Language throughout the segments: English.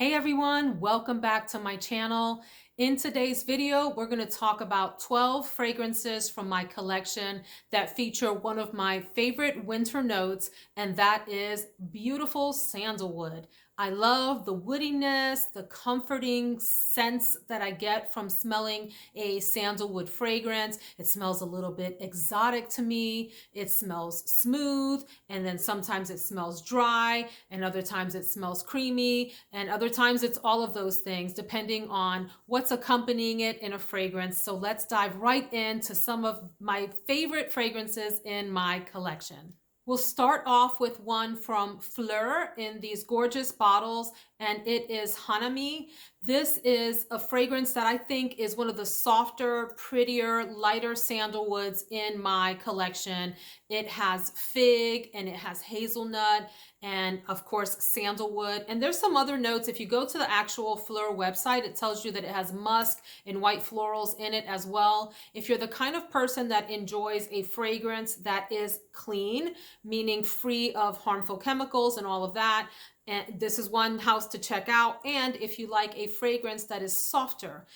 Hey everyone, welcome back to my channel. In today's video, we're going to talk about 12 fragrances from my collection that feature one of my favorite winter notes, and that is beautiful sandalwood. I love the woodiness, the comforting sense that I get from smelling a sandalwood fragrance. It smells a little bit exotic to me. It smells smooth, and then sometimes it smells dry, and other times it smells creamy, and other times it's all of those things depending on what's accompanying it in a fragrance. So let's dive right into some of my favorite fragrances in my collection. We'll start off with one from Phlur in these gorgeous bottles, and it is Hanami. This is a fragrance that I think is one of the softer, prettier, lighter sandalwoods in my collection. It has fig and it has hazelnut and of course sandalwood. And there's some other notes. If you go to the actual Phlur website, it tells you that it has musk and white florals in it as well. If you're the kind of person that enjoys a fragrance that is clean, meaning free of harmful chemicals and all of that, and this is one house to check out. And if you like a fragrance that is softer,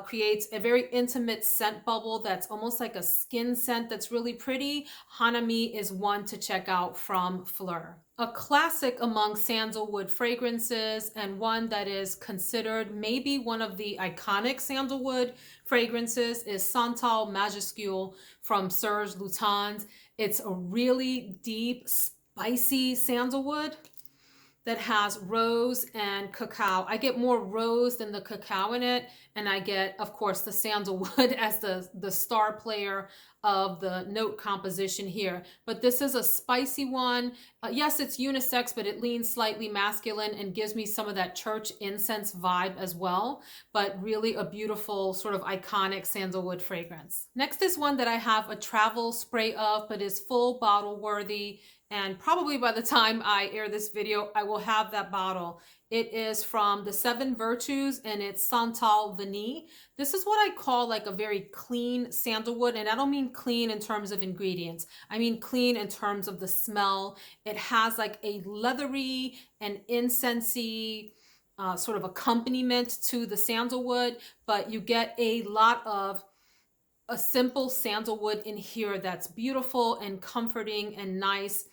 creates a very intimate scent bubble that's almost like a skin scent that's really pretty, Hanami is one to check out from Phlur. A classic among sandalwood fragrances, and one that is considered maybe one of the iconic sandalwood fragrances, is Santal Majuscule from Serge Lutens. It's a really deep, spicy sandalwood that has rose and cacao. I get more rose than the cacao in it, and I get, of course, the sandalwood as the star player of the note composition here. But this is a spicy one. Yes, it's unisex, but it leans slightly masculine and gives me some of that church incense vibe as well, but really a beautiful sort of iconic sandalwood fragrance. Next is one that I have a travel spray of, but is full bottle worthy. And probably by the time I air this video, I will have that bottle. It is from the Seven Virtues, and it's Santal Vanille. This is what I call like a very clean sandalwood. And I don't mean clean in terms of ingredients. I mean clean in terms of the smell. It has like a leathery and incensey sort of accompaniment to the sandalwood, but you get a lot of a simple sandalwood in here that's beautiful and comforting and nice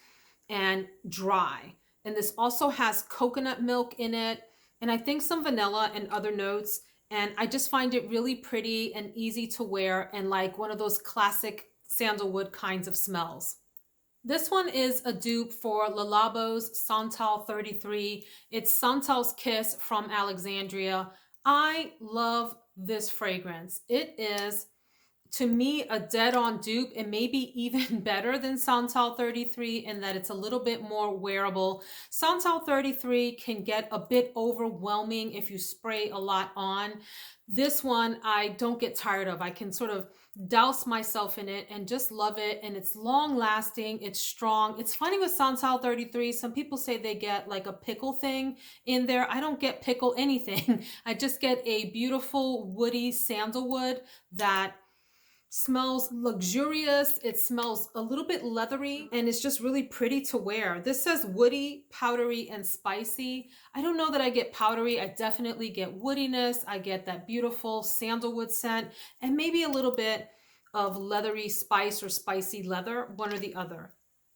and dry. And this also has coconut milk in it, and I think some vanilla and other notes. And I just find it really pretty and easy to wear, and like one of those classic sandalwood kinds of smells. This one is a dupe for Le Labo's Santal 33. It's Santal's Kiss from Alexandria. I love this fragrance. It is, to me, a dead-on dupe, and maybe even better than Santal 33 in that it's a little bit more wearable. Santal 33 can get a bit overwhelming if you spray a lot on. This one I don't get tired of. I can sort of douse myself in it and just love it, and it's long lasting, it's strong. It's funny with Santal 33, some people say they get like a pickle thing in there. I don't get pickle anything. I just get a beautiful woody sandalwood that smells luxurious. It smells a little bit leathery, and it's just really pretty to wear. This says woody, powdery, and spicy. I don't know that I get powdery. I definitely get woodiness. I get that beautiful sandalwood scent, and maybe a little bit of leathery spice or spicy leather, one or the other.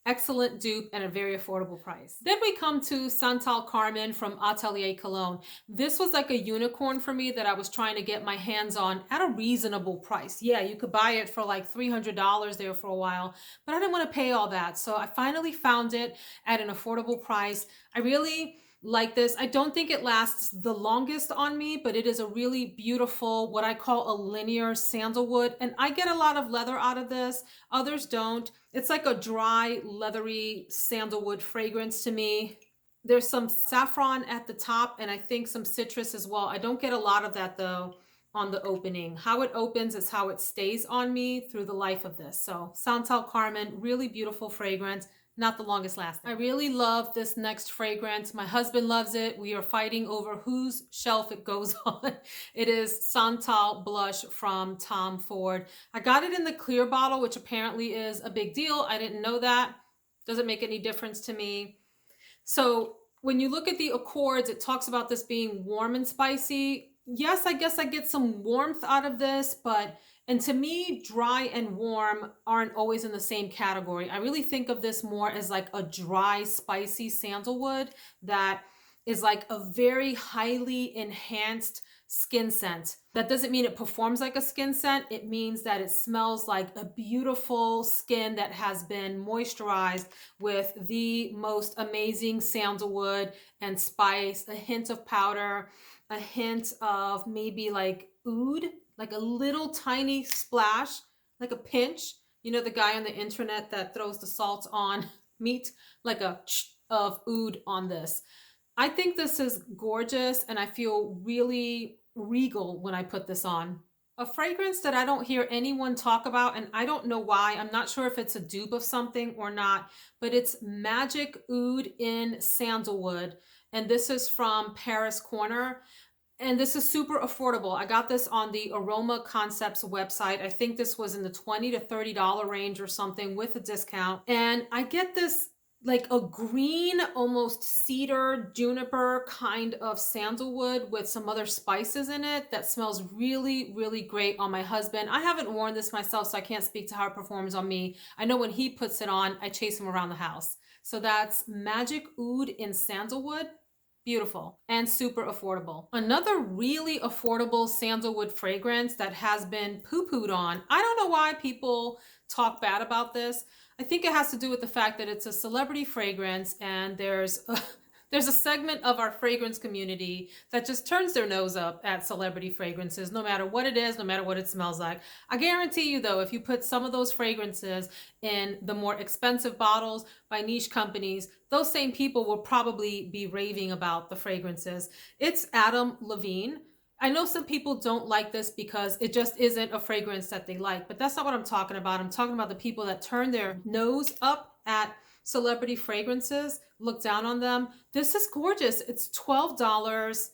Excellent dupe and a very affordable price. Then we come to Santal Carmin from Atelier Cologne. This was like a unicorn for me that I was trying to get my hands on at a reasonable price. Yeah, you could buy it for like $300 there for a while, but I didn't want to pay all that. So I finally found it at an affordable price. I really like this. I don't think it lasts the longest on me, but it is a really beautiful, what I call a linear sandalwood. And I get a lot of leather out of this. Others don't. It's like a dry, leathery sandalwood fragrance to me. There's some saffron at the top, and I think some citrus as well. I don't get a lot of that though on the opening. How it opens is how it stays on me through the life of this. So Santal Carmin, really beautiful fragrance. Not the longest lasting. I really love this next fragrance. My husband loves it. We are fighting over whose shelf it goes on. It is Santal Blush from Tom Ford. I got it in the clear bottle, which apparently is a big deal. I didn't know that. Doesn't make any difference to me. So When you look at the accords, it talks about this being warm and spicy. Yes, I guess I get some warmth out of this, and to me, dry and warm aren't always in the same category. I really think of this more as like a dry, spicy sandalwood that is like a very highly enhanced skin scent. That doesn't mean it performs like a skin scent. It means that it smells like a beautiful skin that has been moisturized with the most amazing sandalwood and spice, a hint of powder, a hint of maybe like oud, like a little tiny splash, like a pinch. You know, the guy on the internet that throws the salt on meat, like a of oud on this. I think this is gorgeous and I feel really regal when I put this on. A fragrance that I don't hear anyone talk about, and I don't know why. I'm not sure if it's a dupe of something or not, but it's Magic Oud in Sandalwood. And this is from Paris Corner. And this is super affordable. I got this on the Aroma Concepts website. I think this was in the $20 to $30 range or something with a discount. And I get this like a green, almost cedar, juniper kind of sandalwood with some other spices in it that smells really, really great on my husband. I haven't worn this myself, so I can't speak to how it performs on me. I know when he puts it on, I chase him around the house. So that's Magic Oud in Sandalwood. Beautiful and super affordable. Another really affordable sandalwood fragrance that has been poo-pooed on. I don't know why people talk bad about this. I think it has to do with the fact that it's a celebrity fragrance and there's a segment of our fragrance community that just turns their nose up at celebrity fragrances, no matter what it is, no matter what it smells like. I guarantee you though, if you put some of those fragrances in the more expensive bottles by niche companies, those same people will probably be raving about the fragrances. It's Adam Levine. I know some people don't like this because it just isn't a fragrance that they like, but that's not what I'm talking about. I'm talking about the people that turn their nose up at celebrity fragrances, look down on them. This is gorgeous. It's $12.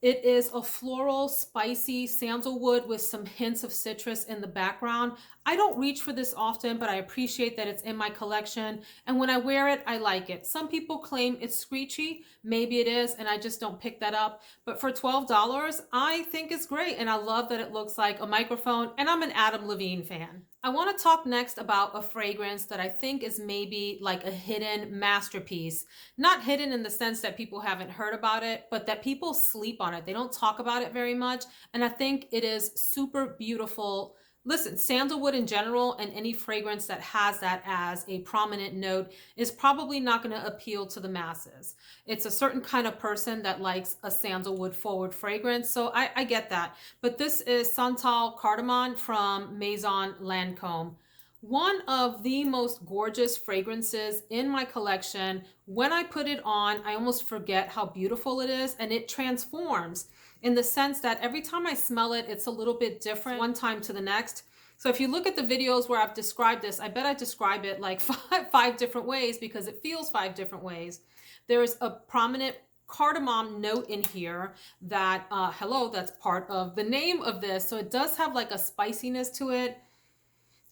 It is a floral, spicy sandalwood with some hints of citrus in the background. I don't reach for this often, but I appreciate that it's in my collection. And when I wear it, I like it. Some people claim it's screechy. Maybe it is, and I just don't pick that up. But for $12, I think it's great. And I love that it looks like a microphone. And I'm an Adam Levine fan. I want to talk next about a fragrance that I think is maybe like a hidden masterpiece. Not hidden in the sense that people haven't heard about it, but that people sleep on it. They don't talk about it very much. And I think it is super beautiful. Listen, sandalwood in general and any fragrance that has that as a prominent note is probably not going to appeal to the masses. It's a certain kind of person that likes a sandalwood forward fragrance, so I get that. But this is Santal Kardamon from Maison Lancome. One of the most gorgeous fragrances in my collection. When I put it on, I almost forget how beautiful it is, and it transforms in the sense that every time I smell it, it's a little bit different one time to the next. So if you look at the videos where I've described this, I bet I describe it like five different ways because it feels 5 different ways. There's a prominent cardamom note in here that, that's part of the name of this. So it does have like a spiciness to it.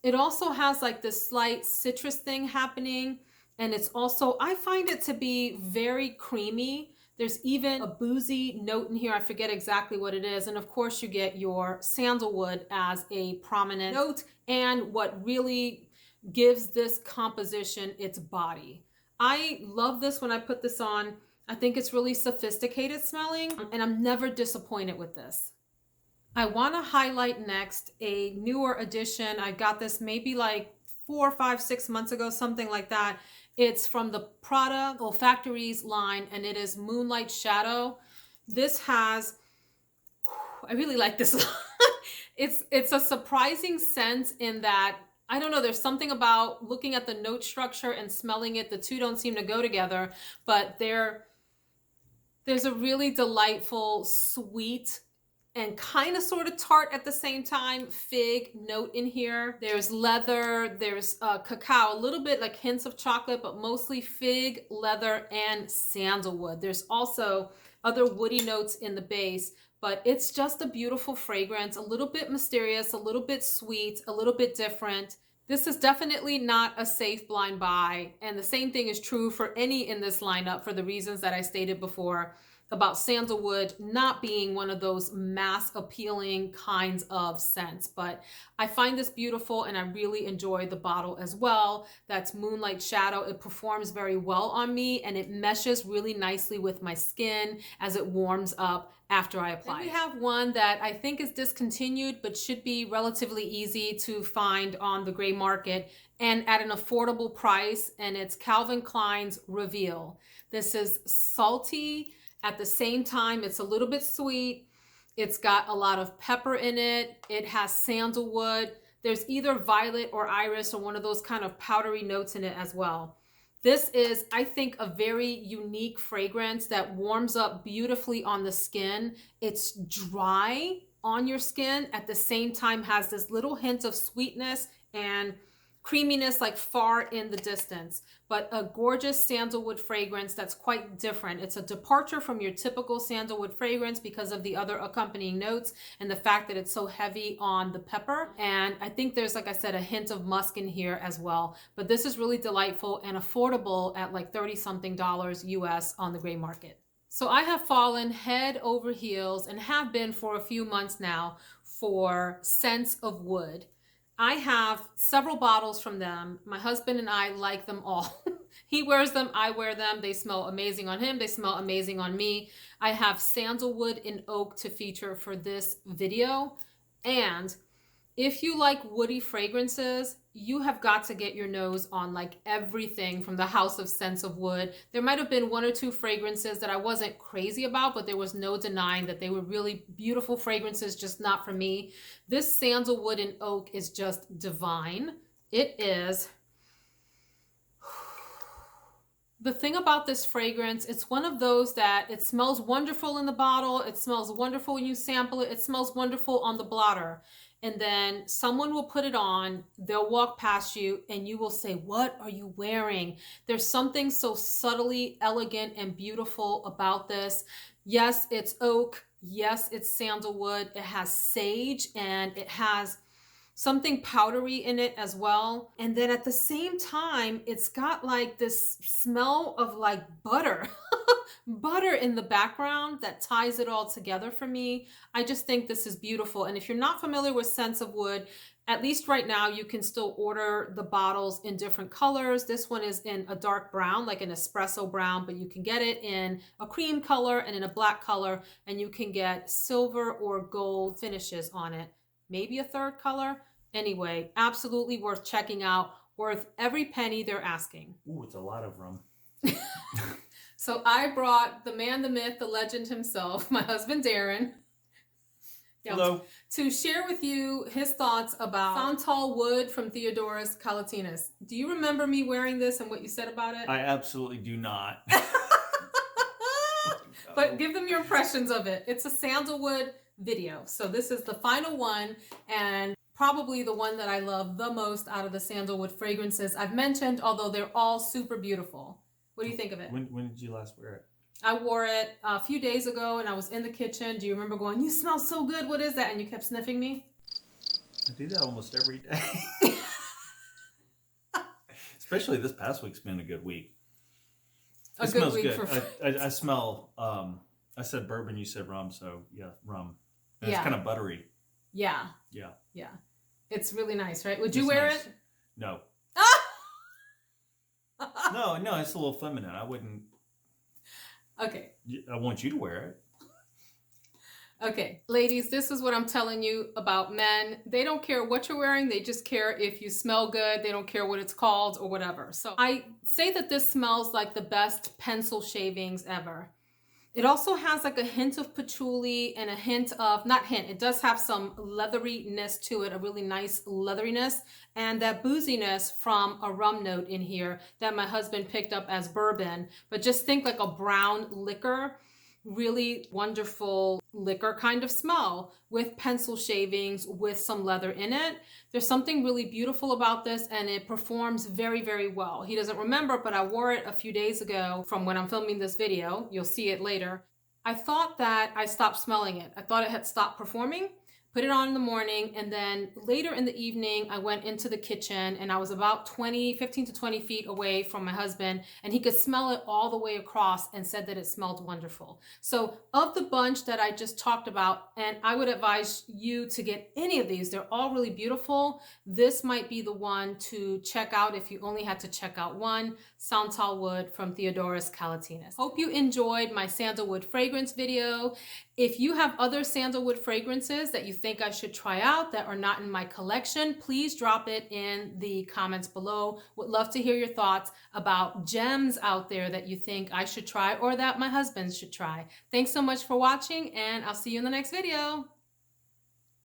It also has like this slight citrus thing happening. And it's also, I find it to be very creamy. There's even a boozy note in here. I forget exactly what it is. And of course you get your sandalwood as a prominent note and what really gives this composition its body. I love this when I put this on. I think it's really sophisticated smelling and I'm never disappointed with this. I want to highlight next a newer addition. I got this maybe like 4, 5, 6 months ago, something like that. It's from the Prada Olfactories line and it is Moonlight Shadow. This has, I really like this. It's a surprising sense in that, I don't know, there's something about looking at the note structure and smelling it. The two don't seem to go together, but there's a really delightful, sweet, and kind of sort of tart at the same time fig note in here. There's leather, there's cacao, a little bit like hints of chocolate, but mostly fig, leather, and sandalwood. There's also other woody notes in the base, but it's just a beautiful fragrance, a little bit mysterious, a little bit sweet, a little bit different. This is definitely not a safe blind buy, and the same thing is true for any in this lineup for the reasons that I stated before about Sandalwood not being one of those mass appealing kinds of scents. But I find this beautiful and I really enjoy the bottle as well. That's Moonlight Shadow. It performs very well on me and it meshes really nicely with my skin as it warms up after I apply. Then we have one that I think is discontinued but should be relatively easy to find on the gray market and at an affordable price, and it's Calvin Klein's Reveal. This is salty. At the same time, it's a little bit sweet. It's got a lot of pepper in it. It has sandalwood. There's either violet or iris or one of those kind of powdery notes in it as well. This is, I think, a very unique fragrance that warms up beautifully on the skin. It's dry on your skin, at the same time has this little hint of sweetness and creaminess like far in the distance, but a gorgeous sandalwood fragrance that's quite different. It's a departure from your typical sandalwood fragrance because of the other accompanying notes and the fact that it's so heavy on the pepper. And I think there's, like I said, a hint of musk in here as well. But this is really delightful and affordable at like $30-something US on the gray market. So I have fallen head over heels and have been for a few months now for scents of wood. I have several bottles from them. My husband and I like them all. He wears them, I wear them. They smell amazing on him. They smell amazing on me. I have sandalwood and oak to feature for this video. And if you like woody fragrances, you have got to get your nose on like everything from the House of Scents of Wood. There might have been one or two fragrances that I wasn't crazy about, but there was no denying that they were really beautiful fragrances, just not for me. This sandalwood and oak is just divine. It is. The thing about this fragrance, it's one of those that it smells wonderful in the bottle. It smells wonderful when you sample it. It smells wonderful on the blotter. And then someone will put it on, they'll walk past you and you will say, "What are you wearing?" There's something so subtly elegant and beautiful about this. Yes, it's oak. Yes, it's sandalwood. It has sage and it has something powdery in it as well. And then at the same time, it's got like this smell of like butter. Butter in the background that ties it all together for me. I just think this is beautiful. And if you're not familiar with Scents of Wood, at least right now you can still order the bottles in different colors. This one is in a dark brown, like an espresso brown, but you can get it in a cream color and in a black color, and you can get silver or gold finishes on it. Maybe a third color. Anyway, absolutely worth checking out. Worth every penny they're asking. Ooh, it's a lot of rum. So I brought the man, the myth, the legend himself, my husband Darren, Hello. to share with you his thoughts about Santal wood from Theodoros Kalotinis. Do you remember me wearing this and what you said about it? I absolutely do not. But give them your impressions of it. It's a sandalwood video. So this is the final one and probably the one that I love the most out of the sandalwood fragrances I've mentioned, although they're all super beautiful. What do you think of it? When did you last wear it? I wore it a few days ago and I was in the kitchen. Do you remember going, "You smell so good. What is that?" And you kept sniffing me? I do that almost every day. Especially this past week's been a good week. It smells good. I smell, I said bourbon, you said rum, so yeah, rum. And It's kind of buttery. Yeah. Yeah. Yeah. It's really nice, right? Would you wear it? No. No, it's a little feminine. I wouldn't. Okay. I want you to wear it. Okay, ladies, this is what I'm telling you about men. They don't care what you're wearing. They just care if you smell good. They don't care what it's called or whatever. So I say that this smells like the best pencil shavings ever. It also has like a hint of patchouli and a hint of, not hint, it does have some leatheriness to it, a really nice leatheriness, and that booziness from a rum note in here that my husband picked up as bourbon. But just think like a brown liquor, really wonderful liquor kind of smell with pencil shavings with some leather in it. There's something really beautiful about this and it performs very, very well. He doesn't remember, but I wore it a few days ago from when I'm filming this video. You'll see it later. I thought that I stopped smelling it. I thought it had stopped performing, put it on in the morning, and then later in the evening I went into the kitchen, and I was about 15 to 20 feet away from my husband, and he could smell it all the way across and said that it smelled wonderful. So of the bunch that I just talked about, and I would advise you to get any of these, they're all really beautiful. This might be the one to check out if you only had to check out one, Sandalwood from Theodoros Kalotinis. Hope you enjoyed my sandalwood fragrance video. If you have other sandalwood fragrances that you think I should try out that are not in my collection, please drop it in the comments below. Would love to hear your thoughts about gems out there that you think I should try or that my husband should try. Thanks so much for watching, and I'll see you in the next video.